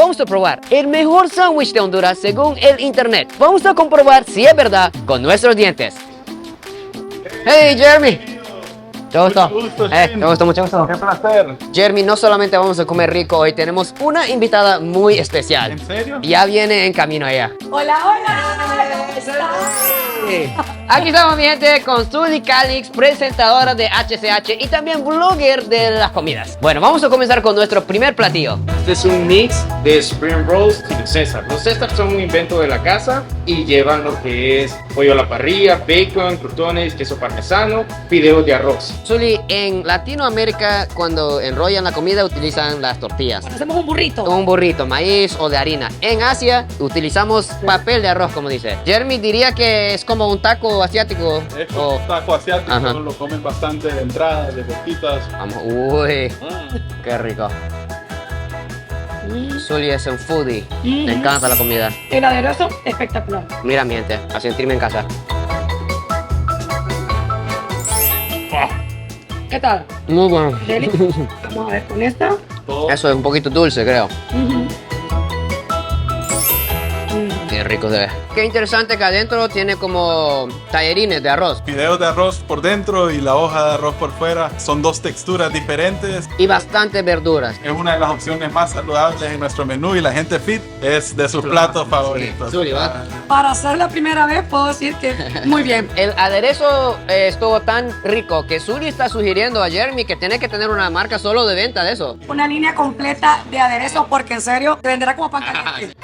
vamos a probar el mejor sándwich de Honduras según el internet. Vamos a comprobar si es verdad con nuestros dientes. Hey, Jeremy. Mucho gusto. Mucho gusto. Qué placer. Jeremy, no solamente vamos a comer rico, hoy tenemos una invitada muy especial. ¿En serio? Ya viene en camino allá. Hola, hola. Aquí estamos, mi gente, con Zully Calix, presentadora de HCH y también blogger de las comidas. Bueno, vamos a comenzar con nuestro primer platillo. Este es un mix de Spring Rolls y de César. Los César son un invento de la casa y llevan lo que es pollo a la parrilla, bacon, crutones, queso parmesano, fideos de arroz. Zully, en Latinoamérica, cuando enrollan la comida, utilizan las tortillas. Hacemos un burrito. Un burrito, maíz o de harina. En Asia, utilizamos papel de arroz, como dice. Jeremy diría que es como un taco asiático. Es como un taco asiático, Ajá. lo comen bastante de entrada, de boquitas. Vamos, uy, qué rico. Zully es un foodie. Me encanta la comida. El aderezo, espectacular. Mira, mi gente, a sentirme en casa. ¿Qué tal? Muy bueno. Deli. Vamos a ver con esta. Eso es un poquito dulce, creo. Qué rico se ve. Qué interesante que adentro tiene como tallarines de arroz. Fideos de arroz por dentro y la hoja de arroz por fuera. Son dos texturas diferentes. Y bastantes verduras. Es una de las opciones más saludables en nuestro menú y la gente fit es de sus platos favoritos. Zully, ¿va? Para ser la primera vez, puedo decir que muy bien. El aderezo estuvo tan rico que Zully está sugiriendo a Jeremy que tiene que tener una marca solo de venta de eso. Una línea completa de aderezos porque en serio se venderá como pan caliente.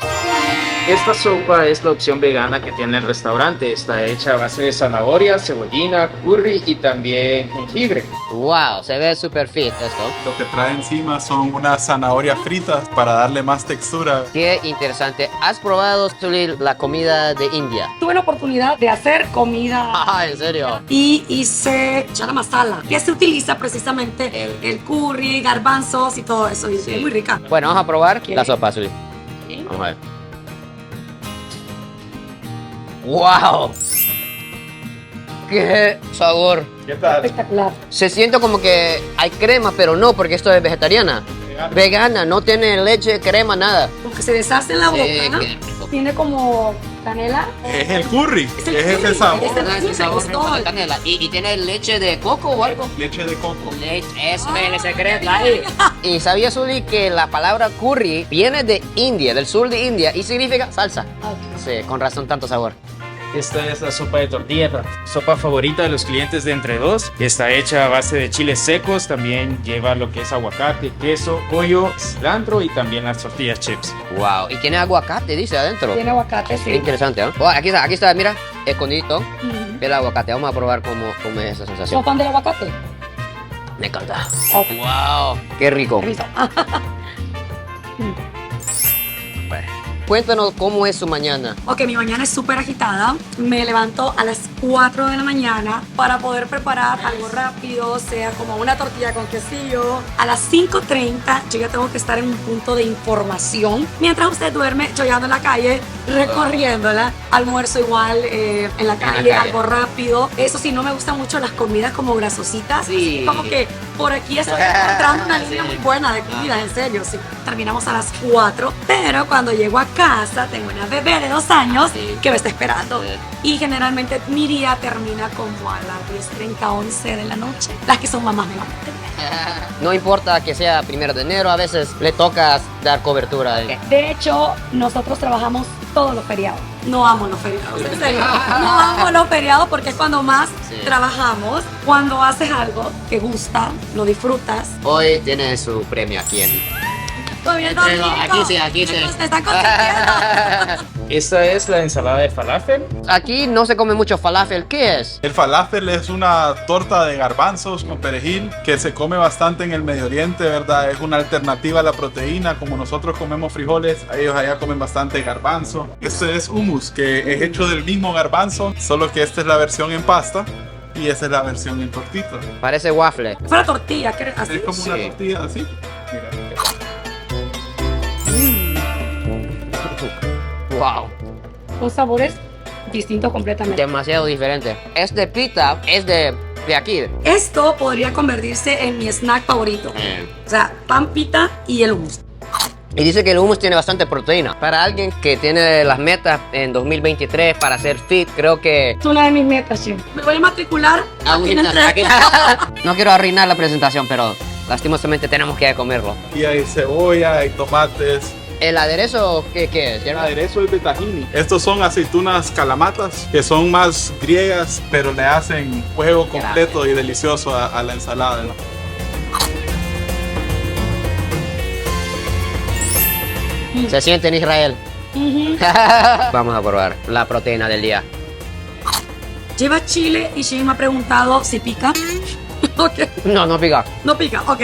Esta sopa es la opción vegana que tiene el restaurante. Está hecha a base de zanahoria, cebollina, curry y también jengibre. Wow, se ve super fit esto. Lo que trae encima son unas zanahorias fritas para darle más textura. Qué interesante. ¿Has probado, Zully, la comida de India? Tuve la oportunidad de hacer comida Ah, ¿en serio? y hice chana masala, que se utiliza precisamente el curry, garbanzos y todo eso. Y Sí. es muy rica. Bueno, vamos a probar ¿Qué? la sopa, Zully. Vamos a ver. ¡Wow! ¡Qué sabor! ¿Qué tal? Espectacular. Se siente como que hay crema, pero no, porque esto es vegetariana. Vegana, no tiene leche, crema, nada. Como que se deshace en la boca. Sí, ¿no? qué rico. Tiene como canela. Es el curry, Es es el ese curry, sabor. es el- Ah, ese sabor Es todo. de canela. ¿Y tiene leche de coco o algo? Leche de coco. Leche, es el secreto ahí. ¿Y sabía, Zully, que la palabra curry viene de India, del sur de India, y significa salsa? Sí, con razón tanto sabor. Esta es la sopa de tortilla, sopa favorita de los clientes de Entre Dos. Está hecha a base de chiles secos, también lleva lo que es aguacate, queso, pollo, cilantro y también las tortillas chips. Wow, y tiene aguacate, dice adentro. Tiene aguacate, Qué sí. interesante, ¿no? Oh, aquí está, mira, escondidito. Ujú. El aguacate, vamos a probar cómo es esa ¿Sos sensación. fan del aguacate? Me encanta. Ok. Wow, qué rico. Permiso. Cuéntanos cómo es su mañana. Ok, mi mañana es súper agitada. Me levanto a las 4 de la mañana para poder preparar algo rápido, sea como una tortilla con quesillo. A las 5:30 yo ya tengo que estar en un punto de información. Mientras usted duerme, yo ya ando en la calle recorriéndola. Almuerzo igual en la calle, algo rápido. Eso sí, no me gustan mucho las comidas como grasositas. Sí. Como que por aquí estoy encontrando una línea muy buena de comida, en serio. Sí. Terminamos a las 4, pero cuando llego a casa tengo una bebé de 2 años Sí. que me está esperando. Sí. Y generalmente mi día termina como a las 10:30, 11 de la noche. Las que son mamás me van a entender. No importa que sea 1 de enero, a veces le toca dar cobertura. De hecho, nosotros trabajamos todos los feriados. No amo los feriados, en serio. No amo los feriados porque es cuando más Sí. trabajamos. Cuando haces algo que gusta, lo disfrutas. Hoy tiene su premio aquí en... Todo bien, Entrego, aquí sí, aquí sí. Te están consintiendo. Esta es la ensalada de falafel. Aquí no se come mucho falafel. ¿Qué es? El falafel es una torta de garbanzos con perejil que se come bastante en el Medio Oriente, ¿verdad? Es una alternativa a la proteína, como nosotros comemos frijoles, ellos allá comen bastante garbanzo. Este es hummus, que es hecho del mismo garbanzo, solo que esta es la versión en pasta y esa es la versión en tortita. Parece waffle. Fue la tortilla, ¿qué? Así. Es como una Sí. tortilla así. Mira. Wow, Con sabores distintos completamente. demasiado diferente. Este pita es de aquí. Esto podría convertirse en mi snack favorito. O sea, pan pita y el hummus. Y dice que el hummus tiene bastante proteína. Para alguien que tiene las metas en 2023 para ser fit, creo que... Es una de mis metas, sí. Me voy a matricular aquí en el tren. No quiero arruinar la presentación, pero lastimosamente tenemos que comerlo. Y hay cebolla, hay tomates. ¿El aderezo qué es? El aderezo es de tahini. Estos son aceitunas calamatas, que son más griegas, pero le hacen juego completo y delicioso a la ensalada, ¿no? Se siente en Israel. Ujú. Vamos a probar la proteína del día. Lleva chile y Shane me ha preguntado si pica. Ok. No, no pica. No pica, ok.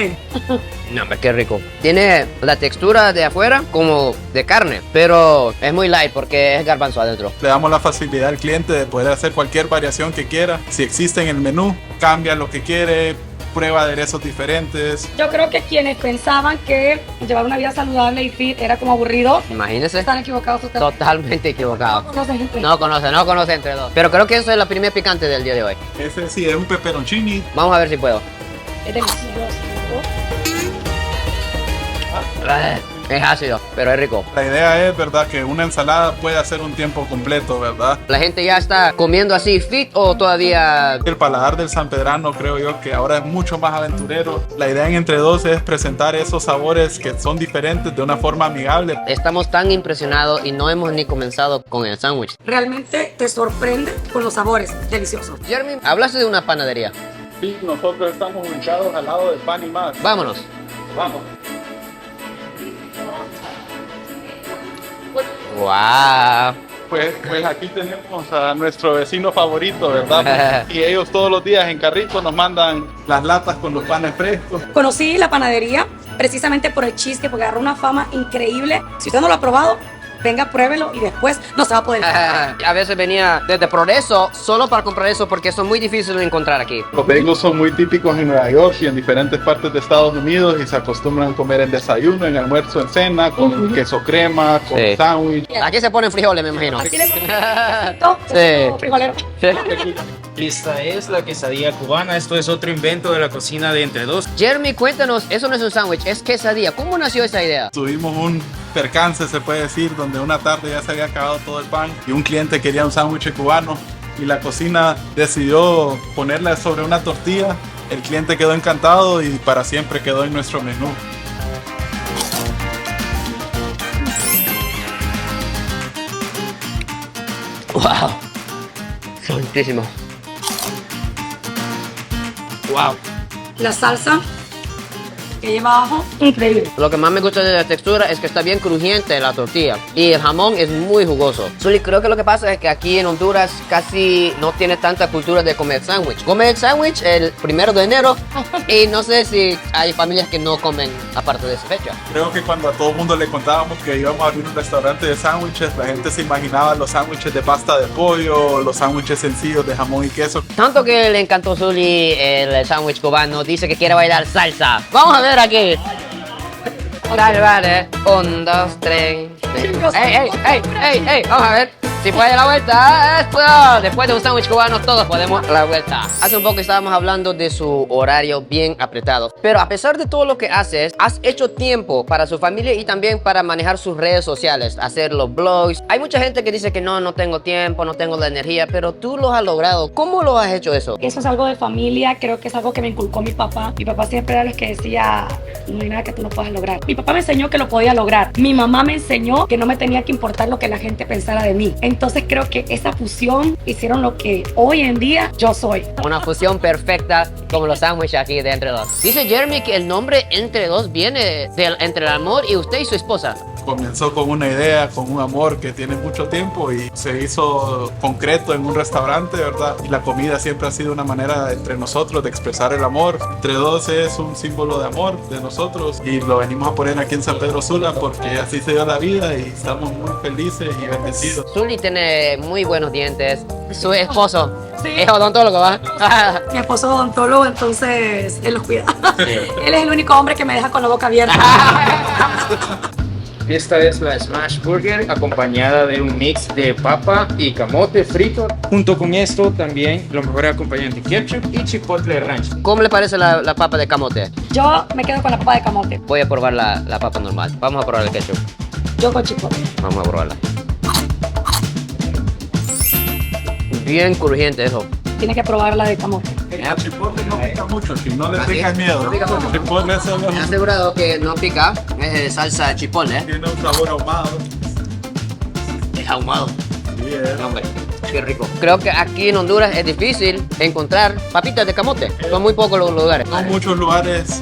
No, hombre, qué rico. Tiene la textura de afuera como de carne, pero es muy light porque es garbanzo adentro. Le damos la facilidad al cliente de poder hacer cualquier variación que quiera. Si existe en el menú, cambia lo que quiere, prueba aderezos diferentes. Yo creo que quienes pensaban que llevar una vida saludable y fit era como aburrido, Imagínense. están equivocados ustedes. Totalmente equivocado. No conocen gente. No conoce entre dos. Pero creo que eso es la primera picante del día de hoy. Ese sí es un pepperoncini. Vamos a ver si puedo. Es delicioso. Es ácido, pero es rico. La idea es, ¿verdad?, que una ensalada puede hacer un tiempo completo, ¿verdad? ¿La gente ya está comiendo así fit o todavía...? El paladar del sanpedrano creo yo que ahora es mucho más aventurero. La idea en Entre Dos es presentar esos sabores que son diferentes de una forma amigable. Estamos tan impresionados y no hemos ni comenzado con el sándwich. Realmente te sorprende con los sabores deliciosos. Jeremy, hablaste de una panadería. Sí, nosotros estamos ubicados al lado de Pan y Más. Vámonos. Vamos. Wow. Pues aquí tenemos a nuestro vecino favorito, ¿verdad? Y ellos todos los días en carrito nos mandan las latas con los panes frescos. Conocí la panadería precisamente por el cheesecake, porque agarró una fama increíble. Si usted no lo ha probado, venga, pruébelo y después no se va a poder. A veces venía desde Progreso solo para comprar eso porque son muy difíciles de encontrar aquí. Los bagels son muy típicos en Nueva York y en diferentes partes de Estados Unidos y se acostumbran a comer en desayuno, en almuerzo, en cena, con queso crema, con Sí. sándwich. Aquí se ponen frijoles, me imagino. Así le Sí. frijolero. Esta es la quesadilla cubana. Esto es otro invento de la cocina de Entre Dos. Jeremy, cuéntanos, eso no es un sándwich, es quesadilla. ¿Cómo nació esa idea? Tuvimos un percance, se puede decir, donde una tarde ya se había acabado todo el pan y un cliente quería un sándwich cubano y la cocina decidió ponerla sobre una tortilla. El cliente quedó encantado y para siempre quedó en nuestro menú. Wow. Santísimo. Wow. La salsa que lleva abajo, increíble. Lo que más me gusta de la textura es que está bien crujiente la tortilla y el jamón es muy jugoso. Zully, creo que lo que pasa es que aquí en Honduras casi no tiene tanta cultura de comer sándwich. Come el sándwich el 1 de enero y no sé si hay familias que no comen aparte de esa fecha. Creo que cuando a todo el mundo le contábamos que íbamos a abrir un restaurante de sándwiches, la gente se imaginaba los sándwiches de pasta de pollo, los sándwiches sencillos de jamón y queso. Tanto que le encantó Zully el sándwich cubano, dice que quiere bailar salsa. Vamos a ver aquí. Dale, vale. 1, 2, 3. ¡Ey! Vamos a ver. Si puede la vuelta. ¡Esto! Después de un sándwich cubano, todos podemos dar la vuelta. Hace un poco estábamos hablando de su horario bien apretado. Pero a pesar de todo lo que haces, has hecho tiempo para su familia y también para manejar sus redes sociales, hacer los blogs. Hay mucha gente que dice que no tengo tiempo, no tengo la energía, pero tú lo has logrado. ¿Cómo lo has hecho eso? Eso es algo de familia, creo que es algo que me inculcó mi papá. Mi papá siempre era el que decía, no hay nada que tú no puedas lograr. Mi papá me enseñó que lo podía lograr. Mi mamá me enseñó que no me tenía que importar lo que la gente pensara de mí. Entonces creo que esa fusión hicieron lo que hoy en día yo soy. Una fusión perfecta como los sándwiches aquí de Entre Dos. Dice Jeremy que el nombre Entre Dos viene entre el amor y usted y su esposa. Comenzó con una idea, con un amor que tiene mucho tiempo y se hizo concreto en un restaurante, ¿verdad? Y la comida siempre ha sido una manera entre nosotros de expresar el amor. Entre Dos es un símbolo de amor de nosotros y lo venimos a poner aquí en San Pedro Sula porque así se dio la vida y estamos muy felices y bendecidos. Zully tiene muy buenos dientes. Su esposo Sí. es odontólogo, ¿va? Mi esposo es odontólogo, entonces él los cuida. Él es el único hombre que me deja con la boca abierta. Esta es la Smash Burger acompañada de un mix de papa y camote frito. Junto con esto también lo mejor acompañante ketchup y chipotle ranch. ¿Cómo le parece la papa de camote? Yo me quedo con la papa de camote. Voy a probar la papa normal. Vamos a probar el ketchup. Yo con chipotle. Vamos a probarla. Bien crujiente eso. Tienes que probar la de camote. El chipotle no pica mucho, si no le ¿Ah, sí? tengas miedo. No pica mucho. El chipotle es solo- Me he asegurado que no pica. Es de salsa de chipotle. tiene un sabor ahumado. Es ahumado. Sí, es. No, hombre, qué rico. Creo que aquí en Honduras es difícil encontrar papitas de camote. Son muy pocos los lugares. No muchos lugares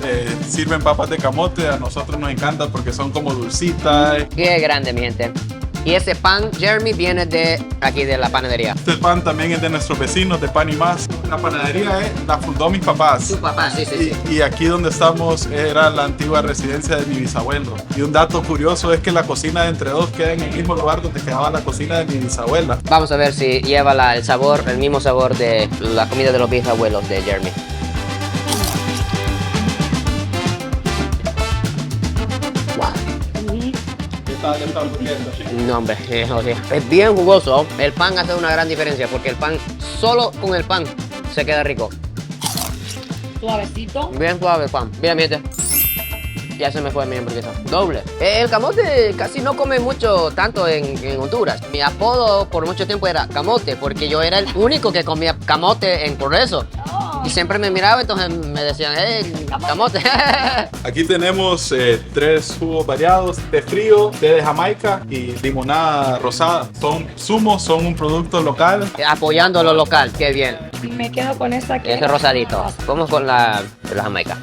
sirven papas de camote, a nosotros nos encanta porque son como dulcitas. Qué grande, mi gente. Y ese pan, Jeremy, viene de aquí, de la panadería. Este pan también es de nuestros vecinos de Pan y Más. La panadería la fundó mis papás. Su papá, sí, sí, sí. Y aquí donde estamos era la antigua residencia de mi bisabuelo. Y un dato curioso es que la cocina de Entre Dos queda en el mismo lugar donde quedaba la cocina de mi bisabuela. Vamos a ver si lleva el sabor, el mismo sabor de la comida de los bisabuelos de Jeremy. ¿Qué tal ocurriendo? No, hombre, es bien jugoso. El pan hace una gran diferencia porque el pan, solo con el pan, se queda rico. Suavecito. Bien suave el pan. Mira, mi gente. Ya se me fue mi hamburguesa. Doble. El camote casi no come mucho tanto en Honduras. Mi apodo por mucho tiempo era Camote, porque yo era el único que comía camote en Progreso. Y siempre me miraba, entonces me decían, hey, camote. Aquí tenemos 3 jugos variados, té frío, té de Jamaica y limonada rosada. Son zumos, son un producto local. Apoyando lo local, qué bien. Me quedo con esta que Ese rosadito. Vamos con la Jamaica.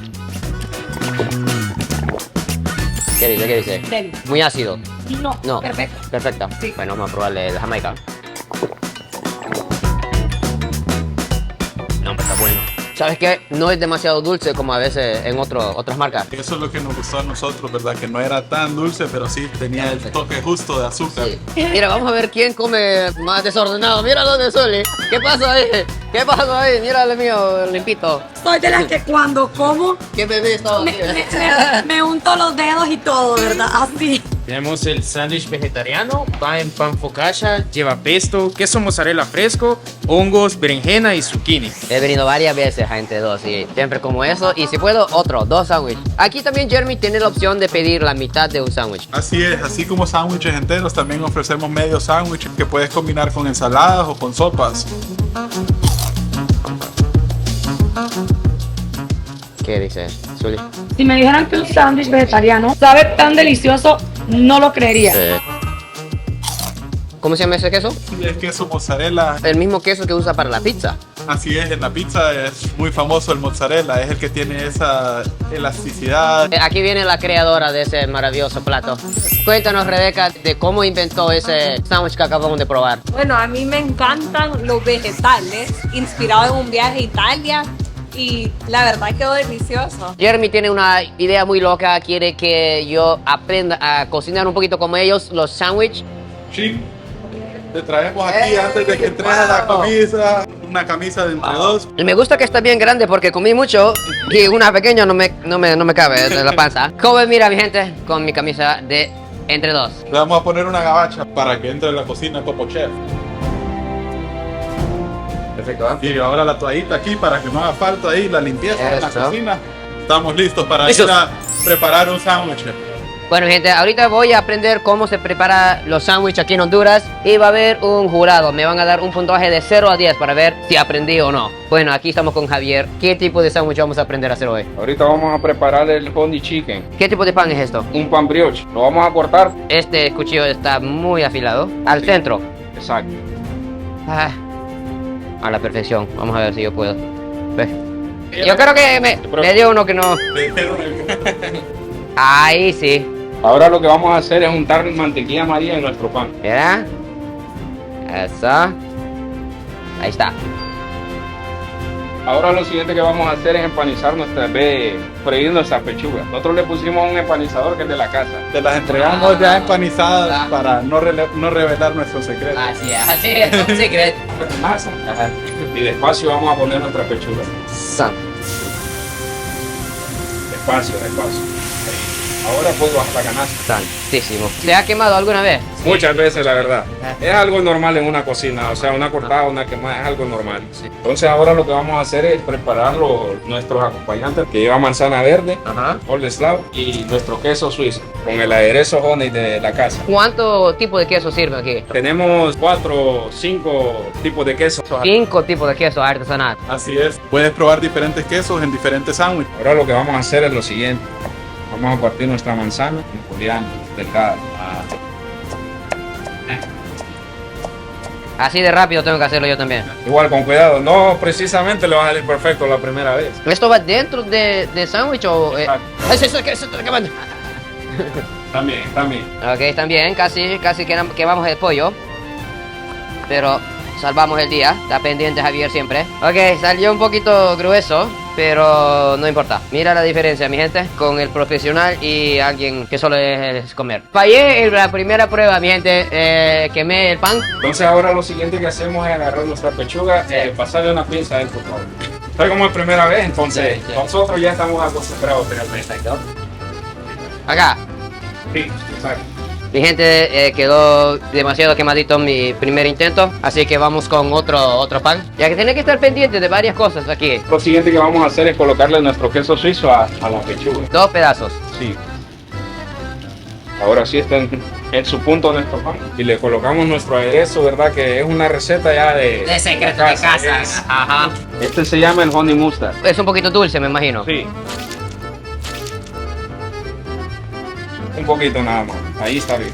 ¿Qué dice? ¿Qué dice? Deli. Muy ácido. No, No. perfecto. Perfecto. Sí. Bueno, vamos a probarle la Jamaica. No, pero está bueno. ¿Sabes qué? No es demasiado dulce como a veces en otras marcas. Eso es lo que nos gustó a nosotros, ¿verdad? Que no era tan dulce, pero sí tenía el toque justo de azúcar. Sí. Mira, vamos a ver quién come más desordenado. Mira dónde Zuli. ¿Qué pasa ahí? ¿Qué pasó ahí? Mira el mío limpito. Soy de las que cuando como ¿Qué bebé estaba me unto los dedos y todo, ¿verdad? Así. Tenemos el sándwich vegetariano, va en pan focaccia, lleva pesto, queso mozzarella fresco, hongos, berenjena y zucchini. He venido varias veces a Entre Dos y siempre como eso. Y si puedo, dos sándwiches. Aquí también Jeremy tiene la opción de pedir la mitad de un sándwich. Así es, así como sándwiches enteros, también ofrecemos medio sándwich que puedes combinar con ensaladas o con sopas. ¿Qué dices, Zuli? Si me dijeran que un sándwich vegetariano sabe tan delicioso, no lo creería. ¿Cómo se llama ese queso? Y el queso mozzarella, El mismo queso que usa para la pizza. así es, en la pizza es muy famoso el mozzarella, es el que tiene esa elasticidad. Aquí viene la creadora de ese maravilloso plato. Cuéntanos, Rebeca, de cómo inventó ese sándwich que acabamos de probar. Bueno, a mí me encantan los vegetales, inspirado en un viaje a Italia y la verdad quedó delicioso. Jeremy tiene una idea muy loca, quiere que yo aprenda a cocinar un poquito como ellos, los sándwiches. Sí, te traemos aquí antes de que entres a la camisa, una camisa de Entre Dos. Y me gusta que está bien grande porque comí mucho y una pequeña no me cabe en la panza. Como mira mi gente, con mi camisa de Entre Dos. Le vamos a poner una gabacha para que entre en la cocina como chef. Perfecto. Y ahora la toallita aquí para que no haga falta ahí la limpieza en la Eso. cocina. Estamos listos para ¿Listos? ir a preparar un sándwich. Bueno, gente, ahorita voy a aprender cómo se prepara los sándwiches aquí en Honduras y va a haber un jurado. Me van a dar un puntaje de 0 a 10 para ver si aprendí o no. Bueno, aquí estamos con Javier. ¿Qué tipo de sándwich vamos a aprender a hacer hoy? Ahorita vamos a preparar el honey chicken, ¿Qué tipo de pan es esto? un pan brioche. Lo vamos a cortar. Este cuchillo está muy afilado. Al centro. Exacto. Ah, a la perfección. Vamos a ver si yo puedo. Ve. Yo creo que me dio uno que no. Ahí sí. Ahora lo que vamos a hacer es untar mantequilla María en nuestro pan. Mira. Eso. Ahí está. Ahora lo siguiente que vamos a hacer es empanizar freír nuestras pechugas. Nosotros le pusimos un empanizador que es de la casa. Te las entregamos ya empanizadas Ah. para no revelar nuestro secreto. Así es un secreto. Masa. Ajá. Y despacio vamos a poner nuestras pechugas. Sam. Despacio, despacio. Ahora puedo bajar la canasta. Santísimo. ¿Se ha quemado alguna vez? Muchas veces, la verdad. Es algo normal en una cocina, o sea, una cortada, una quemada, es algo normal. Entonces ahora lo que vamos a hacer es preparar nuestros acompañantes, que lleva manzana verde, Ajá. coleslaw y nuestro queso suizo, con el aderezo honey de la casa. ¿Cuánto tipo de queso sirve aquí? Tenemos 4 o 5 tipos de queso. 5 tipos de queso artesanal. Así es. Puedes probar diferentes quesos en diferentes sándwiches. Ahora lo que vamos a hacer es lo siguiente. Vamos a partir nuestra manzana en juliana, delgada. Así de rápido tengo que hacerlo yo también. Igual con cuidado, no precisamente le va a salir perfecto la primera vez. ¿Esto va dentro de sándwich o...? Exacto. Eso está acabando. También. Ok, están bien, casi quemamos el pollo. Pero salvamos el día, está pendiente Javier siempre. Ok, salió un poquito grueso, pero no importa. Mira la diferencia, mi gente, con el profesional y alguien que solo es comer. Fallé en la primera prueba, mi gente, quemé el pan. Entonces ahora lo siguiente que hacemos es agarrar nuestra pechuga, pasarle una pinza a él, por favor. Está como es primera vez, entonces Sí. nosotros ya estamos acostumbrados realmente. Acá. Sí, exacto. Mi gente, quedó demasiado quemadito mi primer intento, así que vamos con otro pan. Ya que tiene que estar pendiente de varias cosas aquí. Lo siguiente que vamos a hacer es colocarle nuestro queso suizo a la pechuga. 2 pedazos. Sí. Ahora sí está en su punto nuestro pan. Y le colocamos nuestro aderezo, ¿verdad? Que es una receta ya de secreto de casa. Es- Ajá. Este se llama el honey mustard. Es un poquito dulce, me imagino. Sí. Un poquito nada más. Ahí está bien.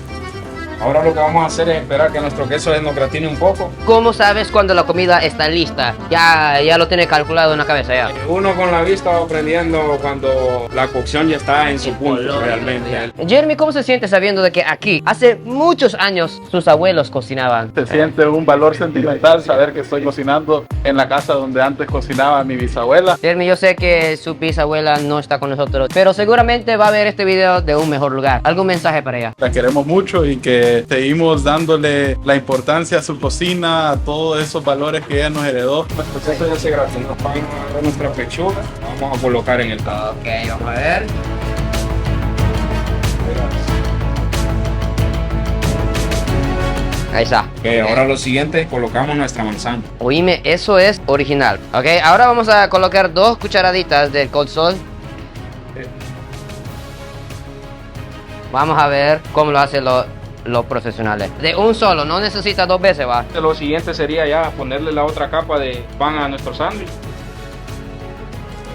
Ahora lo que vamos a hacer es esperar que nuestro queso nos gratine un poco. ¿Cómo sabes cuando la comida está lista? Ya lo tiene calculado en la cabeza ya. Uno con la vista va aprendiendo cuando la cocción ya está en su punto realmente. Jeremy, ¿cómo se siente sabiendo de que aquí, hace muchos años, sus abuelos cocinaban? Se siente un valor sentimental saber que estoy cocinando en la casa donde antes cocinaba mi bisabuela. Jeremy, yo sé que su bisabuela no está con nosotros, pero seguramente va a ver este video de un mejor lugar. ¿Algún mensaje para ella? La queremos mucho y que seguimos dándole la importancia a su cocina, a todos esos valores que ella nos heredó. Nuestro queso ya se gratinó. Vamos a agarrar nuestra pechuga. Vamos a colocar en el plato. Ok, vamos a ver. Ahí está. Ok, ahora lo siguiente, colocamos nuestra manzana. Oíme, eso es original. Ok, ahora vamos a colocar 2 cucharaditas del cold salt. Vamos a ver cómo lo hacen los profesionales. De un solo, no necesita 2 veces, va. Lo siguiente sería ya ponerle la otra capa de pan a nuestro sándwich.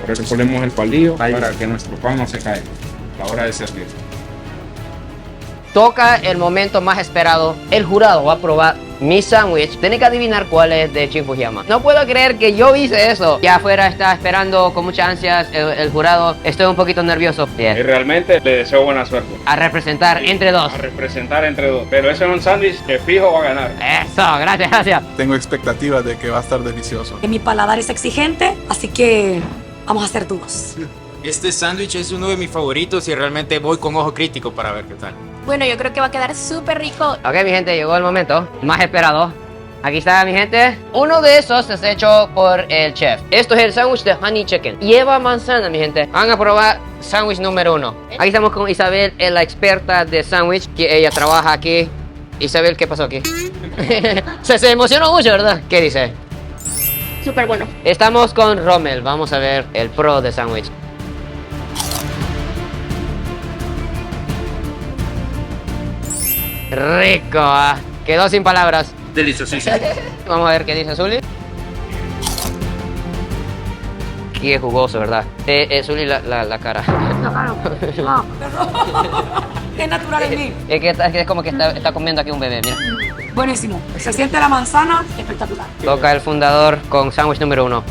Por eso ponemos el palillo para que nuestro pan no se caiga a la hora de servir. Toca el momento más esperado. El jurado va a probar mi sándwich. Tiene que adivinar cuál es de Shin Fujiyama. No puedo creer que yo hice eso. Ya afuera está esperando con muchas ansias el jurado. Estoy un poquito nervioso. Y Bien. realmente le deseo buena suerte. A representar entre dos. A representar entre dos. Pero ese es un sándwich que fijo va a ganar. Eso, gracias. Tengo expectativas de que va a estar delicioso. Mi paladar es exigente, así que vamos a hacer dúos. Este sándwich es uno de mis favoritos y realmente voy con ojo crítico para ver qué tal. Bueno, yo creo que va a quedar súper rico. Ok, mi gente, llegó el momento más esperado. Aquí está, mi gente. Uno de esos es hecho por el chef. Esto es el sándwich de honey chicken. Lleva manzana, mi gente. Van a probar sándwich número 1. Aquí estamos con Isabel, la experta de sándwich, que ella trabaja aquí. Isabel, ¿qué pasó aquí? se emocionó mucho, ¿verdad? ¿Qué dice? Súper bueno. Estamos con Rommel. Vamos a ver el pro de sándwich. Rico, ¿ah? Quedó sin palabras. Deliciosísimo. Vamos a ver qué dice Zully. Qué jugoso, ¿verdad? Zully, la cara. Es natural en mí. Es que es como que está comiendo aquí un bebé, mira. Buenísimo. Se siente la manzana, espectacular. Toca el fundador con sándwich número 1.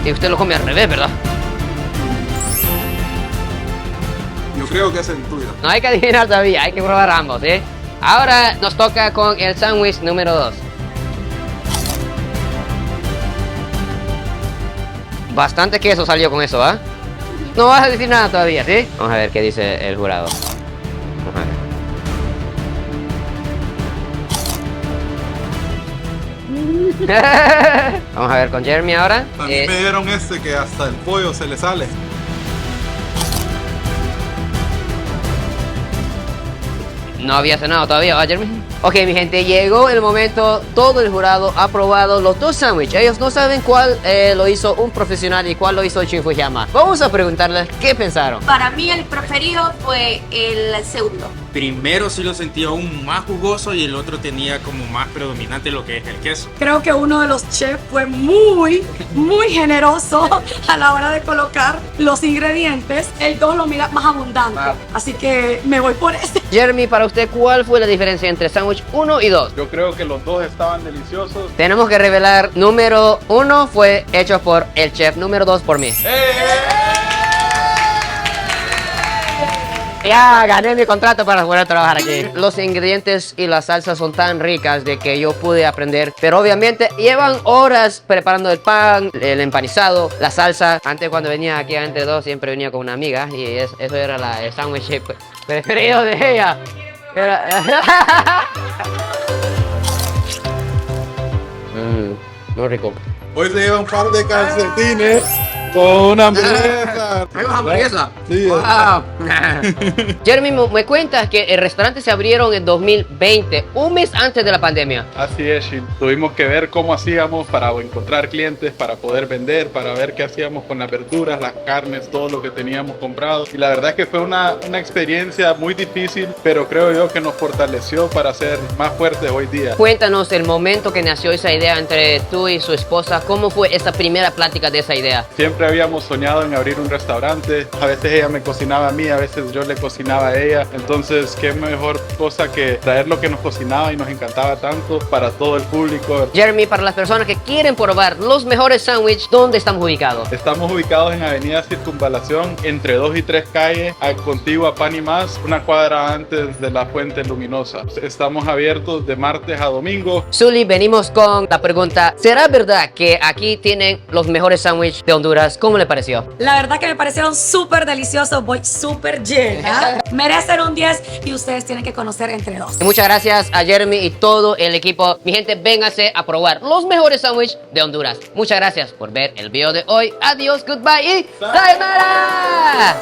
Y usted lo come al revés, ¿verdad? Yo creo que es el tuyo. No hay que adivinar todavía, hay que probar ambos, ¿sí? Ahora nos toca con el sándwich número 2. Bastante queso salió con eso, ¿ah? No vas a decir nada todavía, ¿sí? Vamos a ver qué dice el jurado. Vamos a ver. Vamos a ver con Jeremy ahora. A mí me dieron este que hasta el pollo se le sale. No había cenado todavía, ¿va, Jeremy? Ok, mi gente, llegó el momento. Todo el jurado ha probado los dos sándwiches. Ellos no saben cuál lo hizo un profesional y cuál lo hizo Shin Fujiyama. Vamos a preguntarles qué pensaron. Para mí el preferido fue el segundo. Primero sí lo sentí aún más jugoso y el otro tenía como más predominante lo que es el queso. Creo que uno de los chefs fue muy generoso a la hora de colocar los ingredientes. El 2 lo mira más abundante. Así que me voy por ese. Jeremy, para usted, ¿cuál fue la diferencia entre sándwich 1 y 2? Yo creo que los dos estaban deliciosos. Tenemos que revelar, número 1 fue hecho por el chef, número 2 por mí. Ya gané mi contrato para poder trabajar aquí. Los ingredientes y las salsas son tan ricas de que yo pude aprender. Pero obviamente llevan horas preparando el pan, el empanizado, la salsa. Antes cuando venía aquí a Entre Dos siempre venía con una amiga y eso era el sándwich preferido de ella. Muy rico. Hoy se lleva un par de calcetines con una hamburguesa. ¿Hay una hamburguesa? Sí. Wow. Jeremy, me cuentas que el restaurante se abrieron en 2020, un mes antes de la pandemia. Así es, Shin. Tuvimos que ver cómo hacíamos para encontrar clientes, para poder vender, para ver qué hacíamos con las verduras, las carnes, todo lo que teníamos comprado. Y la verdad es que fue una experiencia muy difícil, pero creo yo que nos fortaleció para ser más fuertes hoy día. Cuéntanos el momento que nació esa idea entre tú y su esposa. ¿Cómo fue esa primera plática de esa idea? Siempre habíamos soñado en abrir un restaurante. A veces ella me cocinaba a mí, a veces yo le cocinaba a ella. Entonces, qué mejor cosa que traer lo que nos cocinaba y nos encantaba tanto para todo el público. Jeremy, para las personas que quieren probar los mejores sándwiches, ¿dónde estamos ubicados? Estamos ubicados en Avenida Circunvalación, entre 2 y 3 calles, contigua a Pan y Más, una cuadra antes de la Fuente Luminosa. Estamos abiertos de martes a domingo. Zully, venimos con la pregunta: ¿será verdad que aquí tienen los mejores sándwiches de Honduras? ¿Cómo le pareció? La verdad que me parecieron súper deliciosos. Voy súper llena. Merecen un 10 y ustedes tienen que conocer Entre Dos. Muchas gracias a Jeremy y todo el equipo. Mi gente, véngase a probar los mejores sándwiches de Honduras. Muchas gracias por ver el video de hoy. Adiós, goodbye y sayonara.